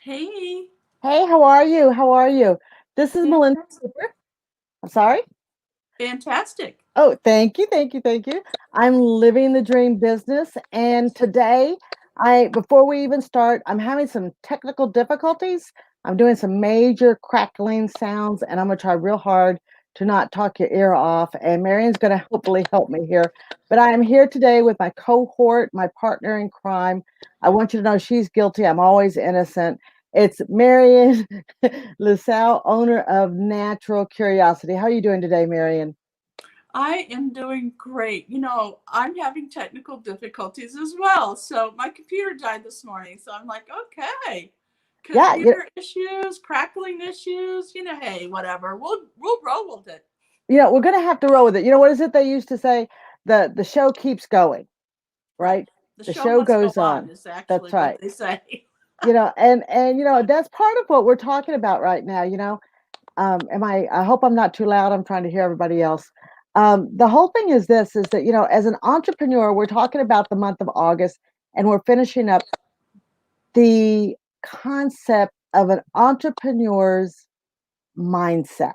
Hey, Hey, how are you? How are you? This is Melinda fantastic. Cooper. I'm sorry. Fantastic. Oh, thank you, thank you, thank you. I'm living the dream business, and today, before we even start, I'm having some technical difficulties. I'm doing some major crackling sounds, and I'm gonna try real hard to not talk your ear off. And Marion's gonna hopefully help me here. But I am here today with my cohort, my partner in crime. I want you to know she's guilty. I'm always innocent. It's Marion LaSalle, owner of Natural Curiosity. How are you doing today, Marion? I am doing great. I'm having technical difficulties as well. So my computer died this morning. So I'm like, okay, Yeah, computer issues, crackling issues. Hey, whatever. We'll roll with it. we're gonna have to roll with it. What is it they used to say? The show keeps going, Right. right? The The show show must go goes on on. is actually That's what right. they say. And that's part of what we're talking about right now. I hope I'm not too loud. I'm trying to hear everybody else. The whole thing is this is that, as an entrepreneur, we're talking about the month of August and we're finishing up the concept of an entrepreneur's mindset,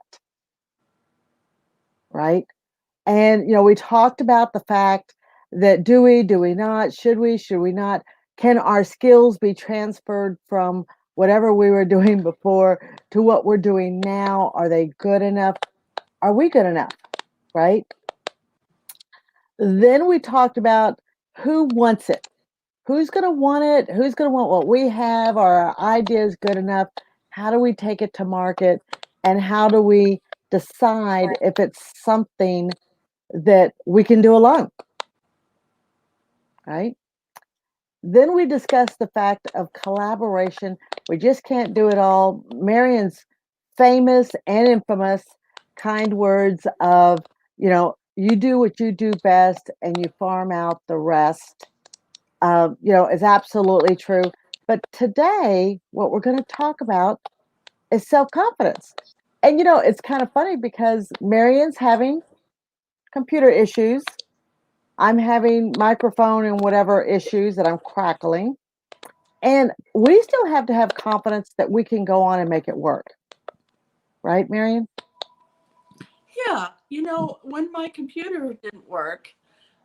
right? And we talked about the fact that do we not, should we not? Can our skills be transferred from whatever we were doing before to what we're doing now? Are they good enough? Are we good enough? Right? Then we talked about who wants it. Who's going to want it? Who's going to want what we have? Are our ideas good enough? How do we take it to market? And how do we decide if it's something that we can do alone? Right? Then we discussed the fact of collaboration. We just can't do it all. Marion's famous and infamous kind words of, you do what you do best and you farm out the rest, is absolutely true. But today, what we're going to talk about is self confidence. And, it's kind of funny because Marion's having computer issues. I'm having microphone and whatever issues that I'm crackling. And we still have to have confidence that we can go on and make it work. Right, Marion? Yeah. When my computer didn't work,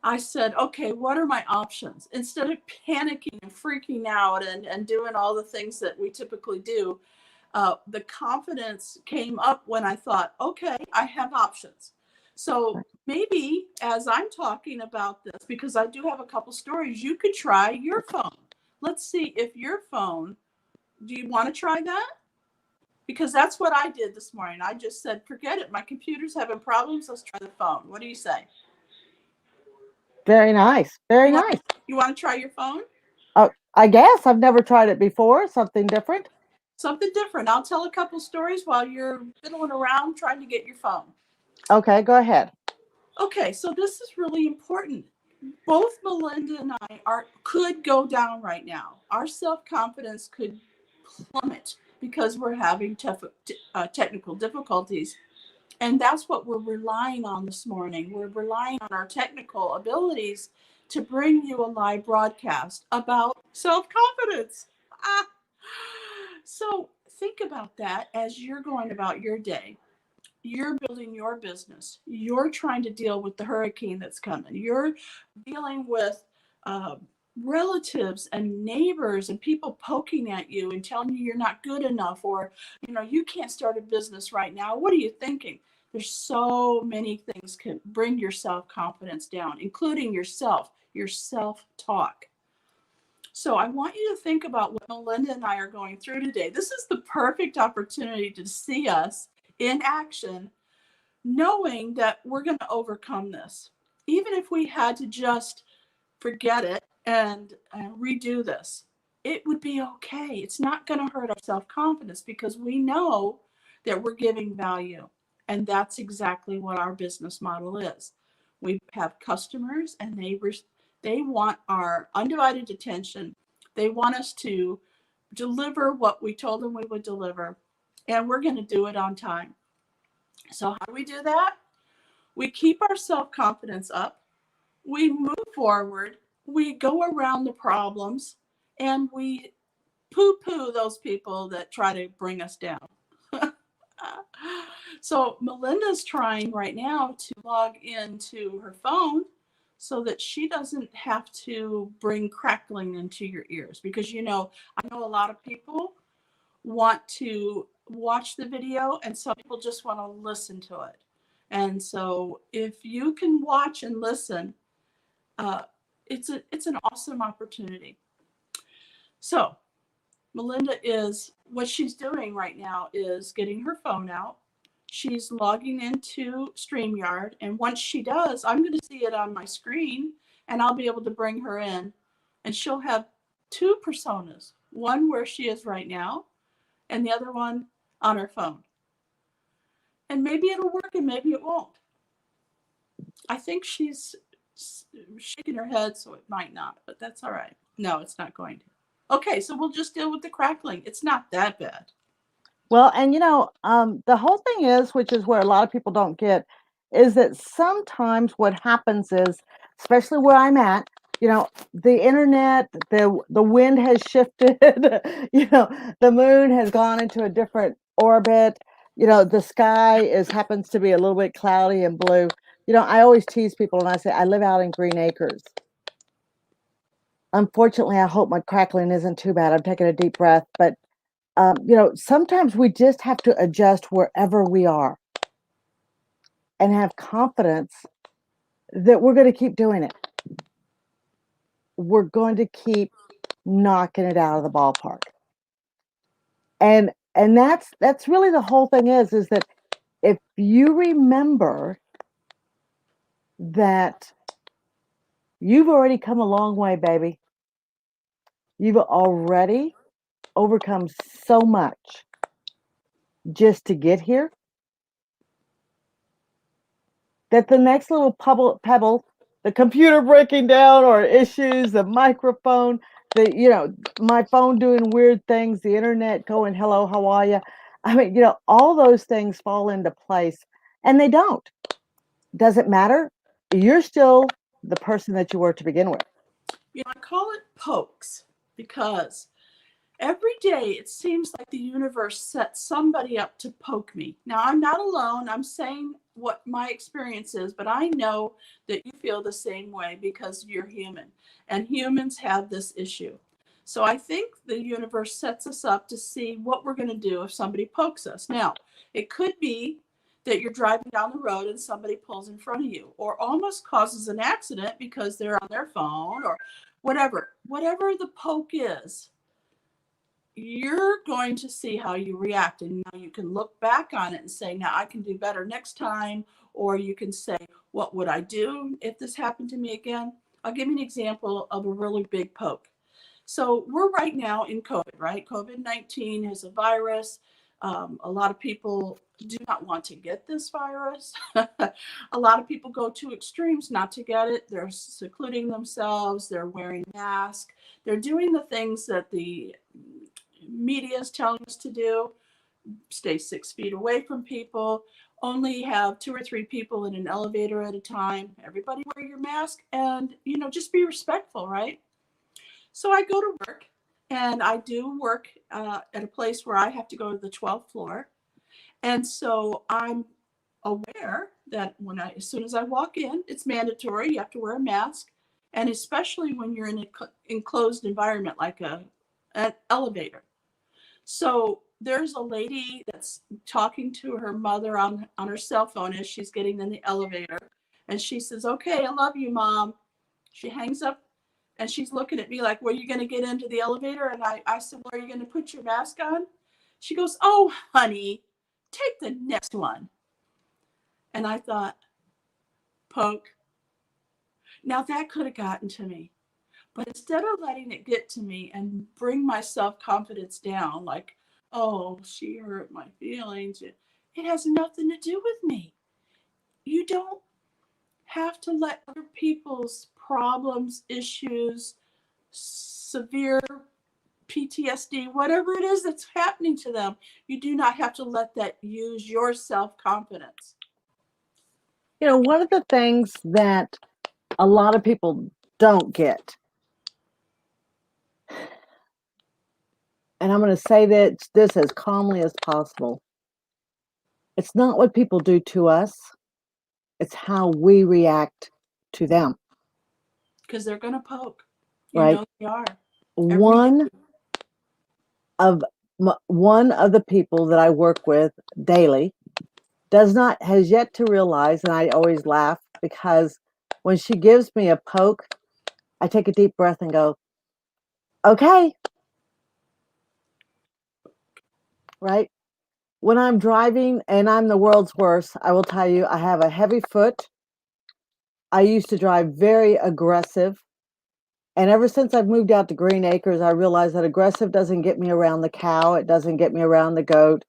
I said, okay, what are my options? Instead of panicking and freaking out and doing all the things that we typically do, the confidence came up when I thought, okay, I have options. So maybe as I'm talking about this, because I do have a couple stories, you could try your phone. Let's see if your phone, do you want to try that? Because that's what I did this morning. I just said, forget it. My computer's having problems. Let's try the phone. What do you say? Very nice. Very You want nice. you want to try your phone? I guess I've never tried it before. Something different. Something different. I'll tell a couple stories while you're fiddling around trying to get your phone. Okay, go ahead. Okay, so this is really important. Both Melinda and I are could go down right now. Our self confidence could plummet because we're having technical difficulties, and that's what we're relying on this morning. We're relying on our technical abilities to bring you a live broadcast about self confidence. Ah. So think about that as you're going about your day. You're building your business. You're trying to deal with the hurricane that's coming. You're dealing with uh, relatives and neighbors and people poking at you and telling you you're not good enough, or you can't start a business right now. What are you thinking? There's so many things can bring your self-confidence down, including your self-talk. So I want you to think about what Melinda and I are going through today. This is the perfect opportunity to see us in action, knowing that we're going to overcome this. Even if we had to just forget it and redo this, it would be okay. It's not going to hurt our self confidence because we know that we're giving value. And that's exactly what our business model is. We have customers and they want our undivided attention. They want us to deliver what we told them we would deliver, and we're going to do it on time. So, how do we do that? We keep our self confidence up, we move forward, we go around the problems, and we poo-poo those people that try to bring us down. So Melinda's trying right now to log into her phone so that she doesn't have to bring crackling into your ears, because I know a lot of people want to watch the video and some people just want to listen to it. And so if you can watch and listen, it's an awesome opportunity. So Melinda what she's doing right now is getting her phone out. She's logging into StreamYard. And once she does, I'm going to see it on my screen and I'll be able to bring her in. And she'll have two personas, one where she is right now and the other one on her phone. And maybe it'll work and maybe it won't. I think she's shaking her head, so it might not, but that's all right. No, it's not going to. Okay, so we'll just deal with the crackling. It's not that bad. Well, and the whole thing is, which is where a lot of people don't get, is that sometimes what happens is, especially where I'm at, the internet, the wind has shifted, the moon has gone into a different orbit, the sky happens to be a little bit cloudy and blue. I always tease people and I say, I live out in Green Acres. Unfortunately, I hope my crackling isn't too bad. I'm taking a deep breath, but sometimes we just have to adjust wherever we are and have confidence that we're going to keep doing it. We're going to keep knocking it out of the ballpark. And that's really the whole thing is that if you remember that you've already come a long way, baby. You've already overcome so much just to get here, that the next little pebble, the computer breaking down or issues, the microphone, my phone doing weird things, the internet going, hello, how are you? I mean, all those things fall into place, and they don't. Doesn't matter. You're still the person that you were to begin with. I call it pokes because every day it seems like the universe sets somebody up to poke me. Now, I'm not alone. I'm saying what my experience is, but I know that you feel the same way because you're human and humans have this issue. So I think the universe sets us up to see what we're going to do if somebody pokes us. Now, it could be that you're driving down the road and somebody pulls in front of you or almost causes an accident because they're on their phone or whatever the poke is. You're going to see how you react, and now you can look back on it and say, now I can do better next time. Or you can say, what would I do if this happened to me again? I'll give you an example of a really big poke. So we're right now in COVID, right? COVID-19 is a virus. A lot of people do not want to get this virus. A lot of people go to extremes not to get it. They're secluding themselves. They're wearing masks. They're doing the things that the media is telling us to do. Stay 6 feet away from people. Only have 2 or 3 people in an elevator at a time. Everybody wear your mask and, just be respectful, right? So I go to work, and I do work at a place where I have to go to the 12th floor. And so I'm aware that as soon as I walk in, it's mandatory. You have to wear a mask. And especially when you're in an enclosed environment like an elevator. So there's a lady that's talking to her mother on her cell phone as she's getting in the elevator. And she says, okay, I love you, Mom. She hangs up and she's looking at me like, were you going to get into the elevator? And I said, well, are you going to put your mask on? She goes, oh, honey, take the next one. And I thought, poke. Now that could have gotten to me. But instead of letting it get to me and bring my self-confidence down, like, oh, she hurt my feelings, it has nothing to do with me. You don't have to let other people's problems, issues, severe PTSD, whatever it is that's happening to them, you do not have to let that use your self-confidence. One of the things that a lot of people don't get I'm going to say this as calmly as possible. It's not what people do to us, it's how we react to them, Because they're going to poke. You right? know they are. Every day. One of one of the people that I work with daily has yet to realize, and I always laugh because when she gives me a poke, I take a deep breath and go, okay, right? When I'm driving and I'm the world's worst, I will tell you, I have a heavy foot. I used to drive very aggressive. And ever since I've moved out to Green Acres, I realized that aggressive doesn't get me around the cow. It doesn't get me around the goat.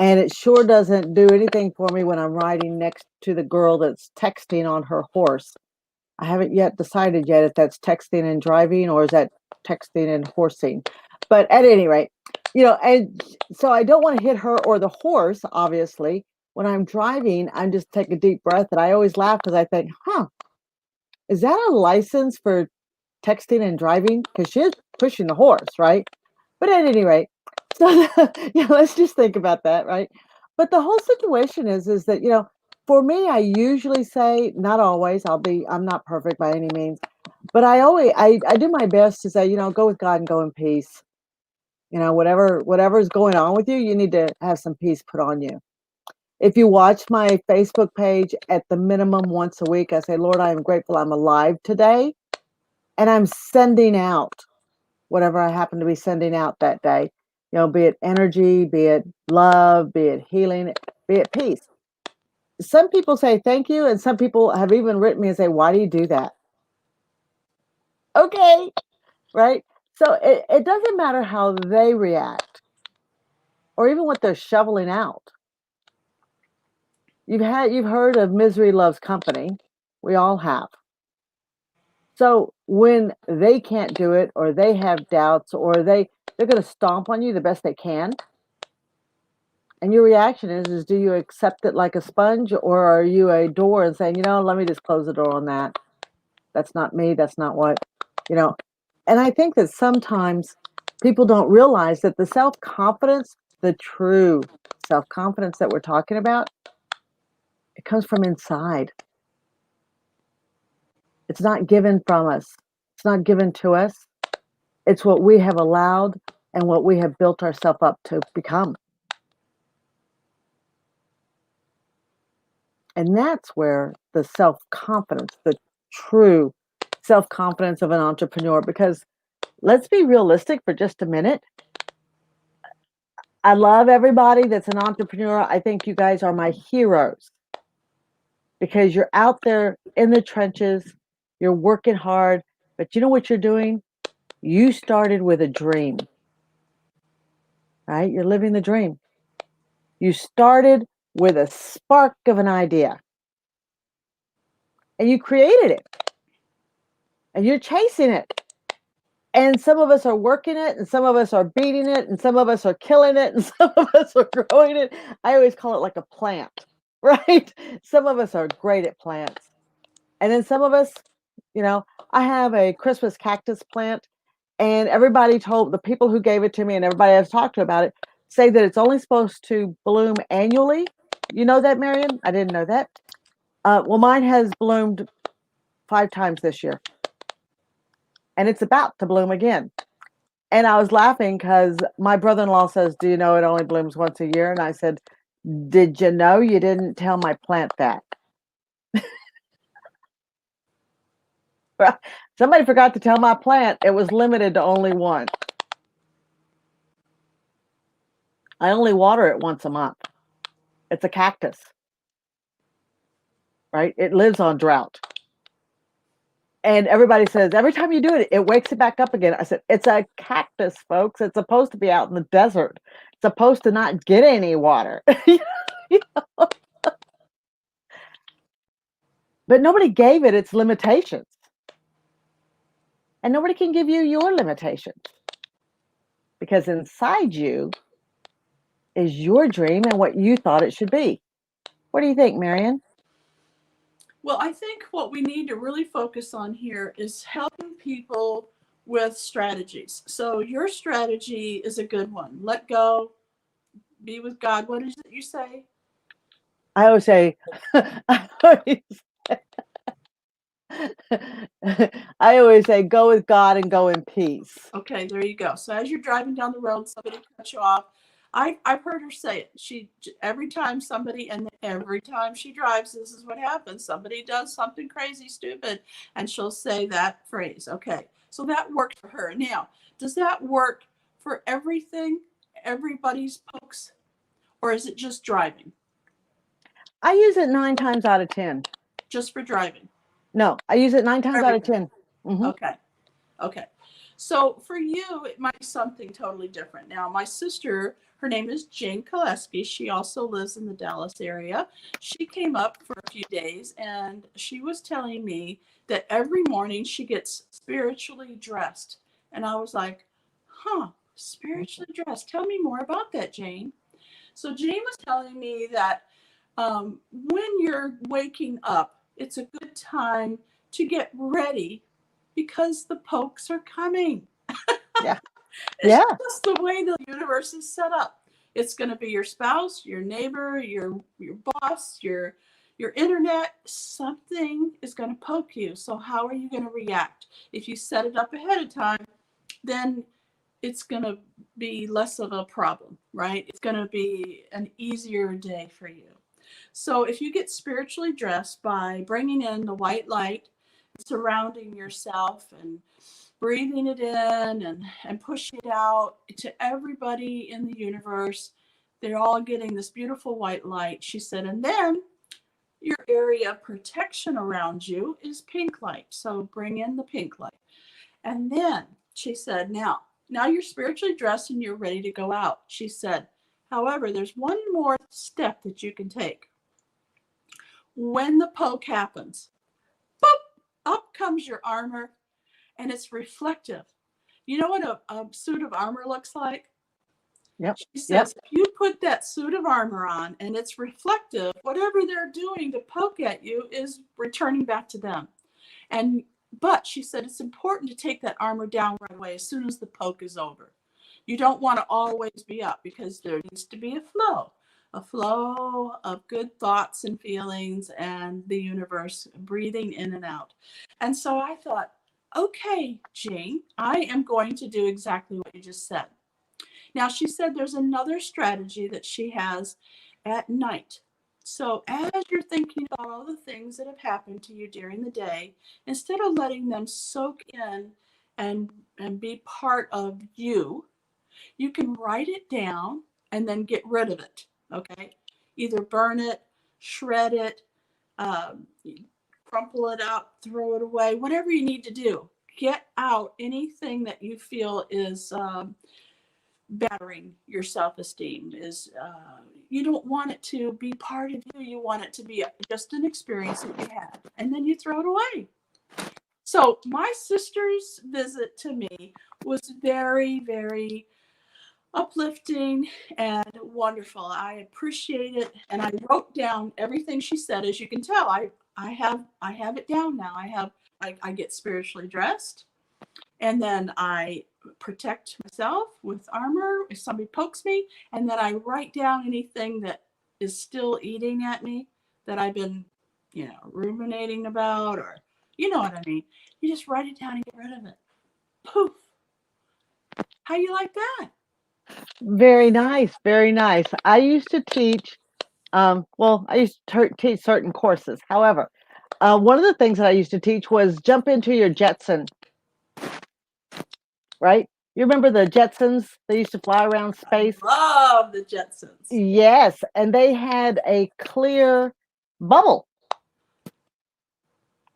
And it sure doesn't do anything for me when I'm riding next to the girl that's texting on her horse. I haven't yet decided yet if that's texting and driving or is that texting and horsing. But at any rate, and so I don't want to hit her or the horse, obviously. When I'm driving, I just take a deep breath and I always laugh because I think, is that a license for texting and driving? Because she is pushing the horse, right? But at any rate, so let's just think about that, right? But the whole situation is that, for me, I usually say, not always, I'm not perfect by any means, but I do my best to say, go with God and go in peace. Whatever's going on with you, you need to have some peace put on you. If you watch my Facebook page, at the minimum once a week, I say, Lord, I am grateful I'm alive today. And I'm sending out whatever I happen to be sending out that day, be it energy, be it love, be it healing, be it peace. Some people say thank you, and some people have even written me and say, why do you do that? Okay, right? So it doesn't matter how they react or even what they're shoveling out. You've heard of misery loves company. We all have. So when they can't do it or they have doubts or they're going to stomp on you the best they can, and your reaction is do you accept it like a sponge or are you a door and saying, let me just close the door on that. That's not me. That's not what, you know. And I think that sometimes people don't realize that the self-confidence, the true self-confidence that we're talking about, it comes from inside. It's not given from us. It's not given to us. It's what we have allowed and what we have built ourselves up to become. And that's where the self-confidence, the true self-confidence of an entrepreneur, because let's be realistic for just a minute. I love everybody that's an entrepreneur. I think you guys are my heroes because you're out there in the trenches, you're working hard, but you know what you're doing? You started with a dream, right? You're living the dream. You started with a spark of an idea and you created it and you're chasing it. And some of us are working it and some of us are beating it and some of us are killing it and some of us are growing it. I always call it like a plant, right? Some of us are great at plants. And then some of us, I have a Christmas cactus plant and everybody told the people who gave it to me and everybody I've talked to about it say that it's only supposed to bloom annually. You know that, Marion? I didn't know that. Well, mine has bloomed 5 times this year and it's about to bloom again. And I was laughing because my brother-in-law says, do you know it only blooms once a year? And I said, did you know you didn't tell my plant that? Somebody forgot to tell my plant it was limited to only one. I only water it once a month. It's a cactus, right? It lives on drought. And everybody says, every time you do it, it wakes it back up again. I said, it's a cactus, folks. It's supposed to be out in the desert. It's supposed to not get any water. You know? But nobody gave it its limitations. And nobody can give you your limitations. Because inside you is your dream and what you thought it should be. What do you think, Marion? Well, I think what we need to really focus on here is helping people with strategies. So your strategy is a good one. Let go, be with God. What is it you say? I always say, I always, I always say, go with God and go in peace. Okay, there you go. So as you're driving down the road, somebody cuts you off. I've heard her say it. She every time somebody and every time she drives, this is what happens. Somebody does something crazy, stupid, and she'll say that phrase. Okay, so that worked for her. Now, does that work for everything? Everybody's pokes, or is it just driving? I use it 9 times out of 10. Just for driving? No, I use it 9 times out of Everything. 10. Hmm. Okay. Okay. So for you, it might be something totally different. Now, my sister, her name is Jane Koleski. She also lives in the Dallas area. She came up for a few days and she was telling me that every morning she gets spiritually dressed. And I was like, huh, spiritually dressed. Tell me more about that, Jane. So Jane was telling me that when you're waking up, it's a good time to get ready because the pokes are coming. Yeah. It's Yeah. just the way the universe is set up. It's going to be your spouse, your neighbor, your boss, your internet. Something is going to poke you. So how are you going to react? If you set it up ahead of time, then it's going to be less of a problem, right? It's going to be an easier day for you. So if you get spiritually dressed by bringing in the white light, surrounding yourself and breathing it in and pushing it out to everybody in the universe, they're all getting this beautiful white light. She said, and then your area of protection around you is pink light. So bring in the pink light. And then she said, now you're spiritually dressed and you're ready to go out. She said, however, there's one more step that you can take. When the poke happens, boop, up comes your armor and it's reflective. You know what a suit of armor looks like? Yep. She Yep. says, if you put that suit of armor on and it's reflective, whatever they're doing to poke at you is returning back to them. And but she said it's important to take that armor down right away as soon as the poke is over. You don't want to always be up because there needs to be a flow of good thoughts and feelings and the universe breathing in and out. And so I thought, okay, Jane, I am going to do exactly what you just said. Now, she said there's another strategy that she has at night. So, as you're thinking about all the things that have happened to you during the day, instead of letting them soak in and, and be part of you, you can write it down and then get rid of it. Okay. Either burn it, shred it, um, crumple it up, throw it away, whatever you need to do. Get out anything that you feel is battering your self-esteem is you don't want it to be part of you. You want it to be just an experience that you had and then you throw it away. So my sister's visit to me was very, very uplifting and wonderful. I appreciate it and I wrote down everything she said. As you can tell, I have it down now. I get spiritually dressed. And then I protect myself with armor if somebody pokes me. And then I write down anything that is still eating at me that I've been, ruminating about, or you know what I mean. You just write it down and get rid of it. Poof. How you like that? Very nice. Very nice. I used to teach, well, I used to teach certain courses. However, one of the things that I used to teach was jump into your Jetson, right? You remember the Jetsons? They used to fly around space. Love the Jetsons. Yes, and they had a clear bubble,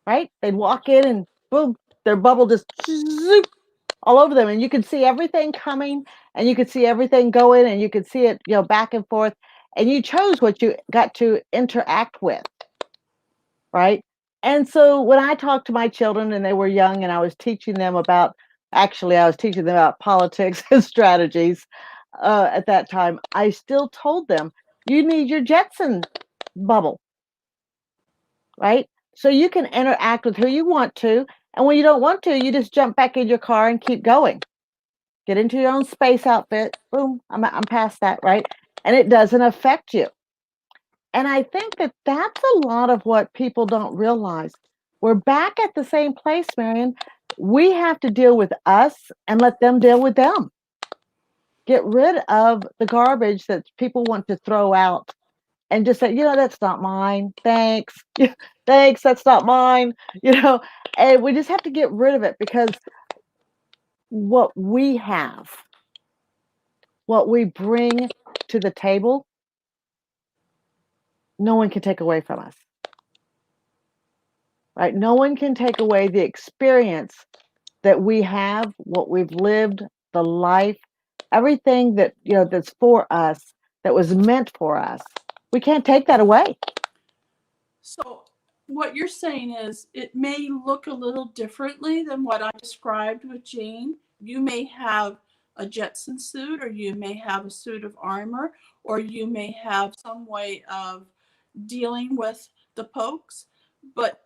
right? They'd walk in and boom, their bubble just zoop all over them, and you could see everything coming, and you could see everything going, and you could see it, back and forth, and you chose what you got to interact with, right? And so when I talked to my children and they were young, and I was teaching them about, actually, I was teaching them about politics and strategies at that time. I still told them, you need your Jetson bubble, right? So you can interact with who you want to. And when you don't want to, you just jump back in your car and keep going. Get into your own space outfit. Boom, I'm past that, right? And it doesn't affect you. And I think that that's a lot of what people don't realize. We're back at the same place, Marion. We have to deal with us and let them deal with them. Get rid of the garbage that people want to throw out and just say, that's not mine. Thanks. Thanks. That's not mine. And we just have to get rid of it because what we have, what we bring to the table, no one can take away from us. Right? No one can take away the experience that we have, what we've lived, the life, everything that, that's for us, that was meant for us. We can't take that away. So what you're saying is it may look a little differently than what I described with Jane. You may have a Jetson suit, or you may have a suit of armor, or you may have some way of dealing with the pokes, but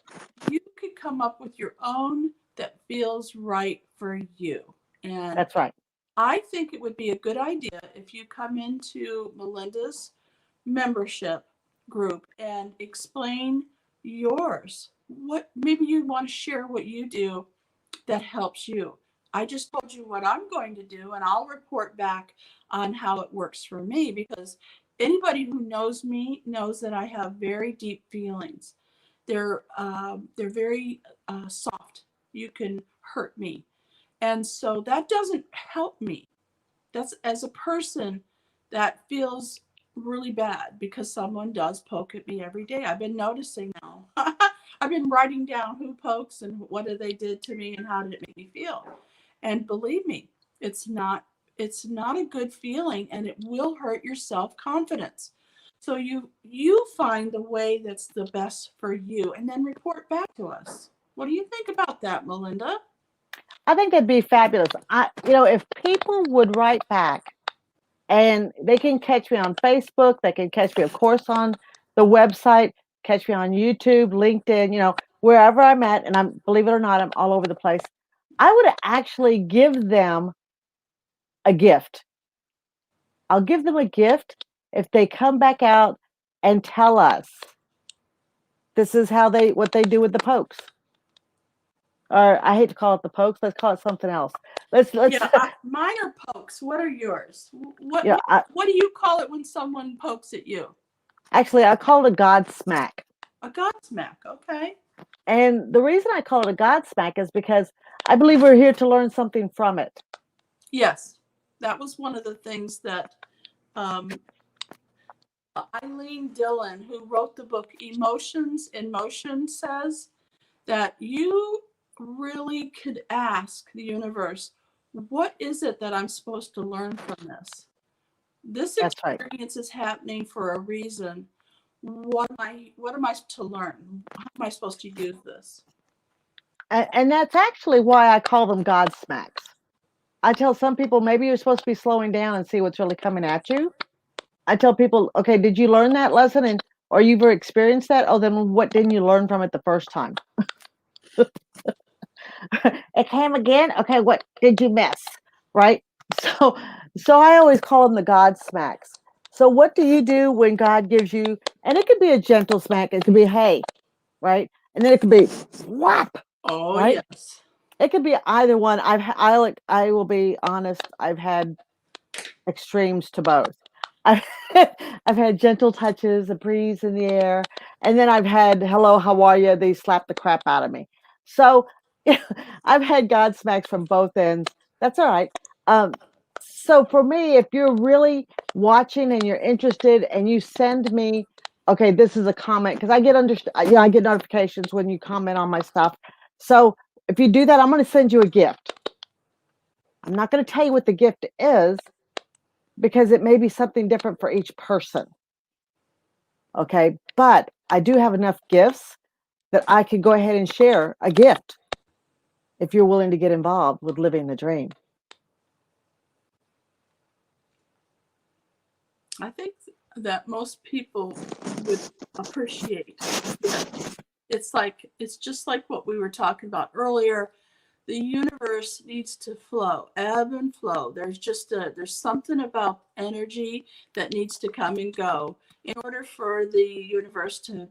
you could come up with your own that feels right for you. And That's right. I think it would be a good idea if you come into Melinda's membership group and explain yours. What maybe you want to share what you do that helps you. I just told you what I'm going to do, and I'll report back on how it works for me, because anybody who knows me knows that I have very deep feelings. They're very soft. You can hurt me, and so that doesn't help me. That's, as a person, that feels really bad because someone does poke at me every day. I've been noticing now. I've been writing down who pokes and what they did to me and how did it make me feel. And believe me, it's not a good feeling, and it will hurt your self-confidence. So you find the way that's the best for you and then report back to us. What do you think about that, Melinda? I think that'd be fabulous. If people would write back, and they can catch me on Facebook, they can catch me, of course, on the website, catch me on YouTube, LinkedIn, wherever I'm at, and believe it or not, I'm all over the place. I would actually give them a gift. I'll give them a gift if they come back out and tell us this is what they do with the pokes. Or I hate to call it the pokes. Let's call it something else. Let's Yeah, mine are pokes. What are yours? What, yeah. what what do you call it when someone pokes at you? Actually, I call it a God smack. A Godsmack. Okay. And the reason I call it a God smack is because I believe we're here to learn something from it. Yes, that was one of the things that um, Eileen Dillon, who wrote the book Emotions in Motion, says that you really could ask the universe, what is it that I'm supposed to learn from this? This That's right. experience is happening for a reason. What am I to learn? How am I supposed to use this? And that's actually why I call them God smacks. I tell some people maybe you're supposed to be slowing down and see what's really coming at you. I tell people, okay, did you learn that lesson or you've experienced that? Oh, then what didn't you learn from it the first time? It came again. Okay, what did you miss? Right? So so I always call them the God smacks. So what do you do when God gives you, and it could be a gentle smack, it could be hey, right? And then it could be whap, Oh, right? yes. It could be either one. I will be honest, I've had extremes to both. I've, I've had gentle touches, a breeze in the air, and then I've had hello, how are you? They slap the crap out of me. So I've had God smacks from both ends. That's all right. So for me, if you're really watching and you're interested, and you send me, okay, this is a comment because I get notifications when you comment on my stuff. So if you do that, I'm going to send you a gift. I'm not going to tell you what the gift is because it may be something different for each person. Okay. But I do have enough gifts that I could go ahead and share a gift if you're willing to get involved with living the dream. I think that most people would appreciate it. it's just like what we were talking about earlier. The universe needs to flow, ebb and flow. There's something about energy that needs to come and go in order for the universe to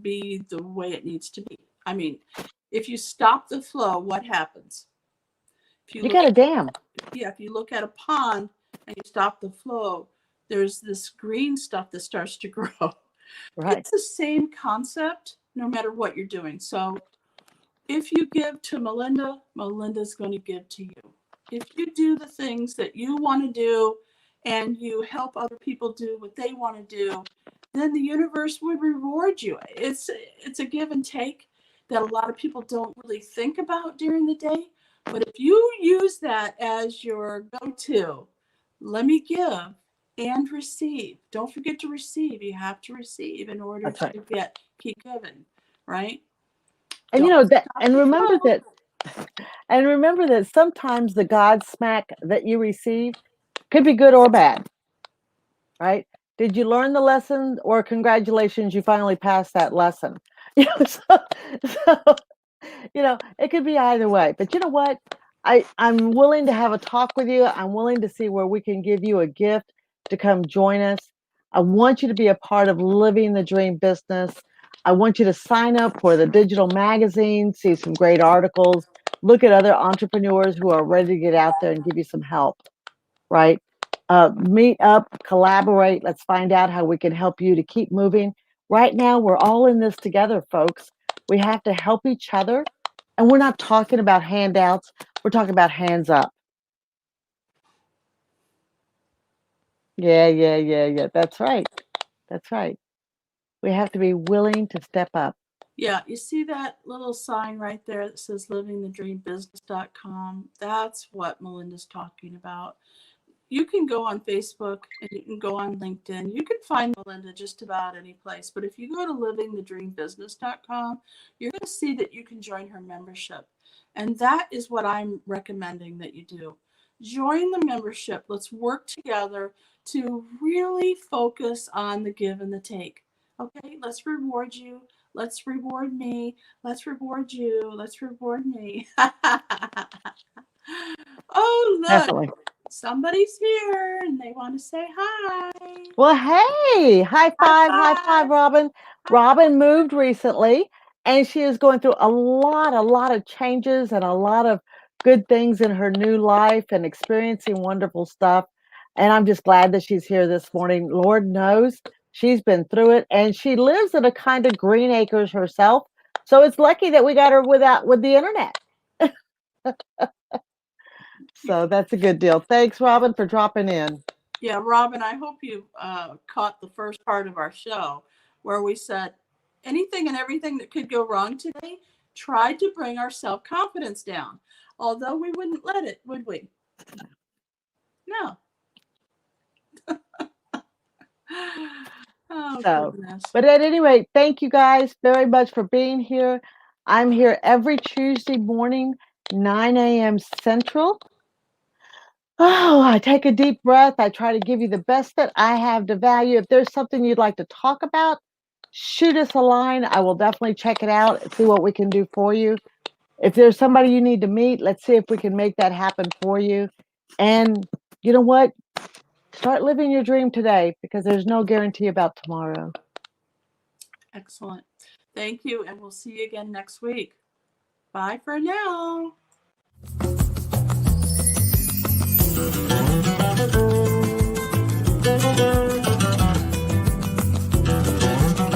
be the way it needs to be. I mean, if you stop the flow, what happens? If you You look got a dam. if you look at a pond and you stop the flow, there's this green stuff that starts to grow. Right. It's the same concept no matter what you're doing. So if you give to Melinda, Melinda's going to give to you. If you do the things that you want to do and you help other people do what they want to do, then the universe would reward you. It's a give and take that a lot of people don't really think about during the day. But if you use that as your go-to, let me give and receive. Don't forget to receive. You have to receive in order That's right. to keep giving, right? And Don't that, stop and the remember flow. that sometimes the God smack that you receive could be good or bad, right? Did you learn the lesson, or congratulations, you finally passed that lesson? So it could be either way. But you know what? I'm willing to have a talk with you. I'm willing to see where we can give you a gift to come join us. I want you to be a part of Living the Dream business. I want you to sign up for the digital magazine, see some great articles, look at other entrepreneurs who are ready to get out there and give you some help, right? Meet up, collaborate. Let's find out how we can help you to keep moving. Right now, we're all in this together, folks. We have to help each other. And we're not talking about handouts. We're talking about hands up. Yeah, yeah, yeah, yeah. That's right. That's right. We have to be willing to step up. Yeah, you see that little sign right there that says livingthedreambusiness.com? That's what Melinda's talking about. You can go on Facebook and you can go on LinkedIn. You can find Melinda just about any place. But if you go to livingthedreambusiness.com, you're going to see that you can join her membership. And that is what I'm recommending that you do. Join the membership. Let's work together to really focus on the give and the take. Okay, let's reward you. Let's reward me. Let's reward you. Let's reward me. Oh, look, Definitely. somebody's here and they want to say hi. Well, hey, high High five, five. Robin. High Robin five. moved recently, and she is going through a lot of changes and a lot of good things in her new life and experiencing wonderful stuff. And I'm just glad that she's here this morning. Lord knows she's been through it, and she lives in a kind of green acres herself. So it's lucky that we got her with the internet. So that's a good deal. Thanks, Robin, for dropping in. Yeah, Robin, I hope you caught the first part of our show where we said anything and everything that could go wrong today tried to bring our self confidence down. Although we wouldn't let it, would we? No. Oh, So, goodness. but at any rate, thank you guys very much for being here. I'm here every Tuesday morning, 9 a.m. Central. Oh, I take a deep breath. I try to give you the best that I have to value. If there's something you'd like to talk about, shoot us a line. I will definitely check it out and see what we can do for you. If there's somebody you need to meet, let's see if we can make that happen for you. And you know what? Start living your dream today, because there's no guarantee about tomorrow. Excellent. Thank you. And we'll see you again next week. Bye for now.